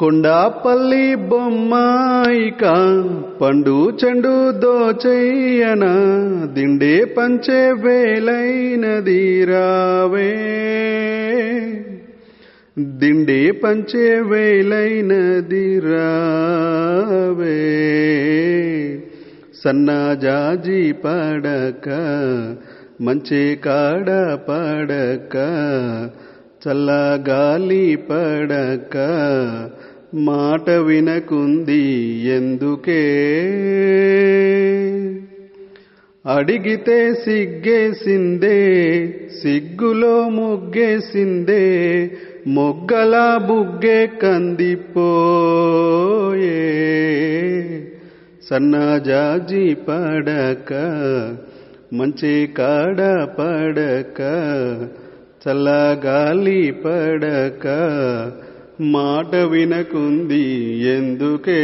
కొండాపల్లి బొమ్మాయిక పండు చెండు దోచెయ్యన దిండే పంచే వేలైనది రావే, దిండే పంచే వేలైనది రావే. సన్నజాజి పడక మంచి కాడ పడక చల్లగాలి పడక మాట వినకుంది ఎందుకే, అడిగితే సిగ్గేసిందే సిగ్గులో మొగ్గేసిందే మొగ్గల బుగ్గే కందిపోయే. సన్నజాజి పడక మంచి కాడ పడక చల్లగాలి పడక మాట వినకుంది ఎందుకే.